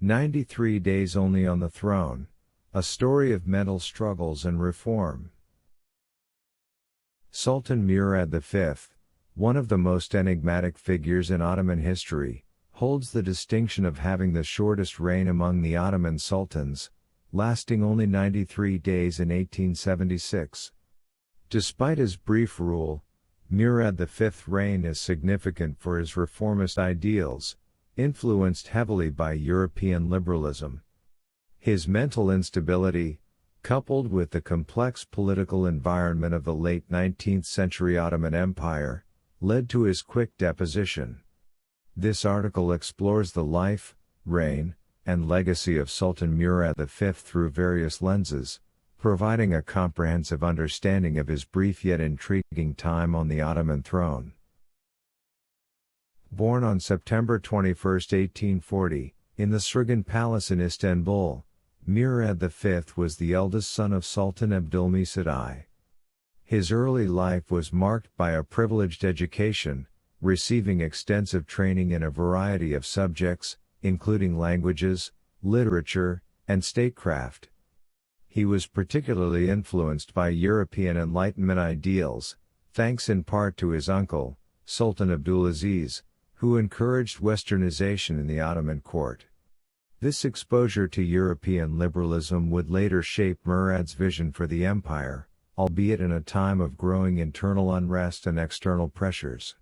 93 Days Only on the Throne, a story of mental struggles and reform. Sultan Murad V, one of the most enigmatic figures in Ottoman history, holds the distinction of having the shortest reign among the Ottoman sultans, lasting only 93 days in 1876. Despite his brief rule, Murad V's reign is significant for his reformist ideals, influenced heavily by European liberalism. His mental instability, coupled with the complex political environment of the late 19th century Ottoman Empire, led to his quick deposition. This article explores the life, reign, and legacy of Sultan Murad V through various lenses, providing a comprehensive understanding of his brief yet intriguing time on the Ottoman throne. Born on September 21, 1840, in the Srgan Palace in Istanbul, Murad V was the eldest son of Sultan Abdülmecid I. His early life was marked by a privileged education, receiving extensive training in a variety of subjects, including languages, literature, and statecraft. He was particularly influenced by European Enlightenment ideals, thanks in part to his uncle, Sultan Abdulaziz, who encouraged Westernization in the Ottoman court. This exposure to European liberalism would later shape Murad's vision for the empire, albeit in a time of growing internal unrest and external pressures.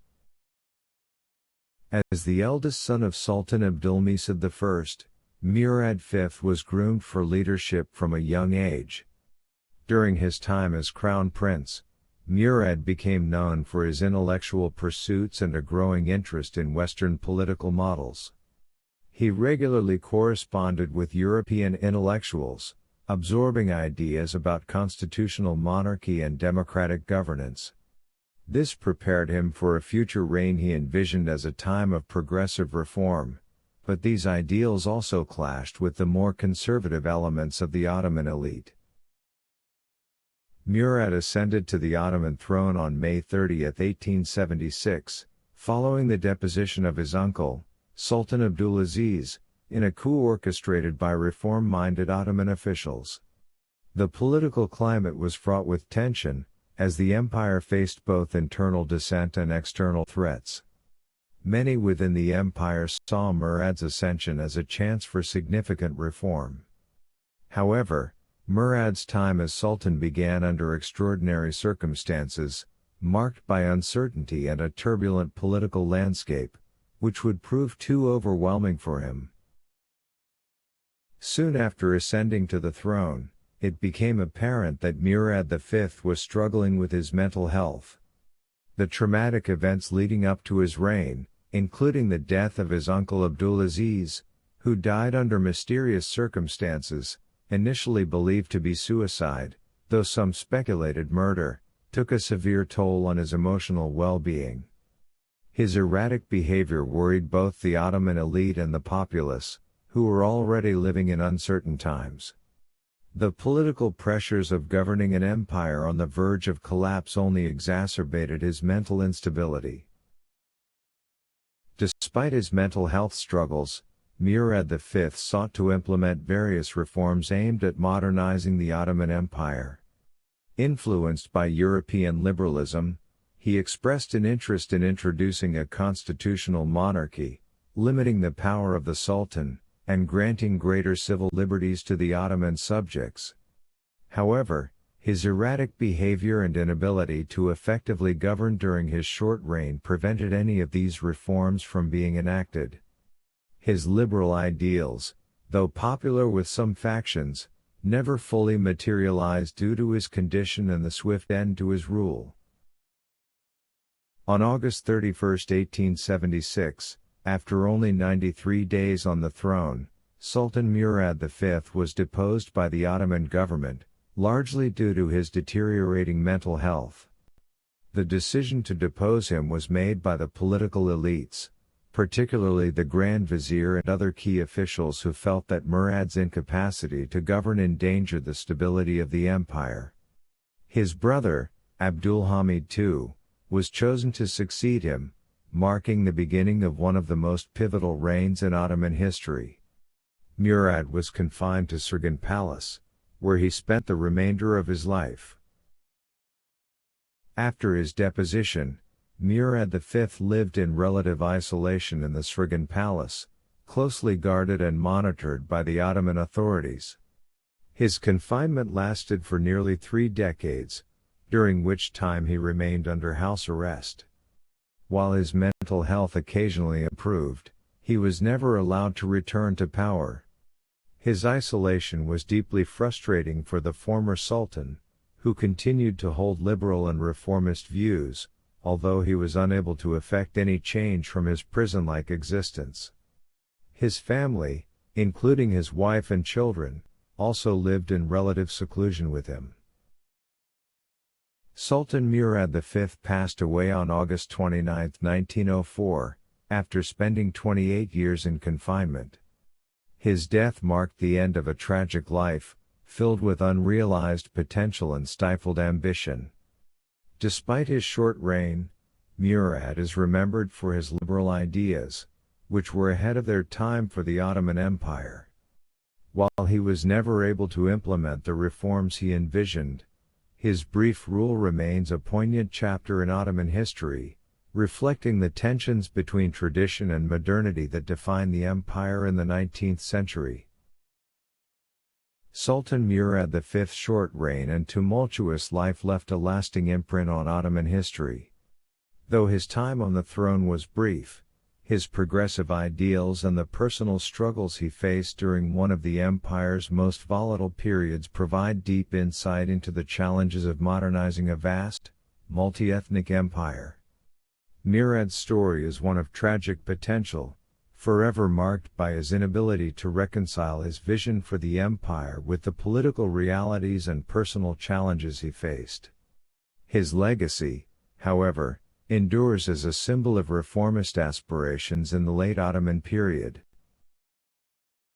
As the eldest son of Sultan Abdülmecid I, Murad V was groomed for leadership from a young age. During his time as crown prince, Murad became known for his intellectual pursuits and a growing interest in Western political models. He regularly corresponded with European intellectuals, absorbing ideas about constitutional monarchy and democratic governance. This prepared him for a future reign he envisioned as a time of progressive reform, but these ideals also clashed with the more conservative elements of the Ottoman elite. Murad ascended to the Ottoman throne on May 30, 1876, following the deposition of his uncle, Sultan Abdulaziz, in a coup orchestrated by reform-minded Ottoman officials. The political climate was fraught with tension, as the empire faced both internal dissent and external threats. Many within the empire saw Murad's ascension as a chance for significant reform. However, Murad's time as sultan began under extraordinary circumstances, marked by uncertainty and a turbulent political landscape, which would prove too overwhelming for him. Soon after ascending to the throne, it became apparent that Murad V was struggling with his mental health. The traumatic events leading up to his reign, including the death of his uncle Abdulaziz, who died under mysterious circumstances, initially believed to be suicide, though some speculated murder, took a severe toll on his emotional well-being. His erratic behavior worried both the Ottoman elite and the populace, who were already living in uncertain times. The political pressures of governing an empire on the verge of collapse only exacerbated his mental instability. Despite his mental health struggles, Murad V sought to implement various reforms aimed at modernizing the Ottoman Empire. Influenced by European liberalism, he expressed an interest in introducing a constitutional monarchy, limiting the power of the Sultan, and granting greater civil liberties to the Ottoman subjects. However, his erratic behavior and inability to effectively govern during his short reign prevented any of these reforms from being enacted. His liberal ideals, though popular with some factions, never fully materialized due to his condition and the swift end to his rule. On August 31, 1876, after only 93 days on the throne, Sultan Murad V was deposed by the Ottoman government, largely due to his deteriorating mental health. The decision to depose him was made by the political elites, particularly the Grand Vizier and other key officials who felt that Murad's incapacity to govern endangered the stability of the empire. His brother, Abdülhamid II, was chosen to succeed him, marking the beginning of one of the most pivotal reigns in Ottoman history. Murad was confined to Sırgan Palace, where he spent the remainder of his life. After his deposition, Murad V lived in relative isolation in the Sırgan Palace, closely guarded and monitored by the Ottoman authorities. His confinement lasted for nearly 3 decades, during which time he remained under house arrest. While his mental health occasionally improved, he was never allowed to return to power. His isolation was deeply frustrating for the former sultan, who continued to hold liberal and reformist views, although he was unable to effect any change from his prison-like existence. His family, including his wife and children, also lived in relative seclusion with him. Sultan Murad V passed away on August 29, 1904, after spending 28 years in confinement. His death marked the end of a tragic life, filled with unrealized potential and stifled ambition. Despite his short reign, Murad is remembered for his liberal ideas, which were ahead of their time for the Ottoman Empire. While he was never able to implement the reforms he envisioned, his brief rule remains a poignant chapter in Ottoman history, reflecting the tensions between tradition and modernity that defined the empire in the 19th century. Sultan Murad V's short reign and tumultuous life left a lasting imprint on Ottoman history. Though his time on the throne was brief, his progressive ideals and the personal struggles he faced during one of the empire's most volatile periods provide deep insight into the challenges of modernizing a vast, multi-ethnic empire. Murad's story is one of tragic potential, forever marked by his inability to reconcile his vision for the empire with the political realities and personal challenges he faced. His legacy, however, endures as a symbol of reformist aspirations in the late Ottoman period.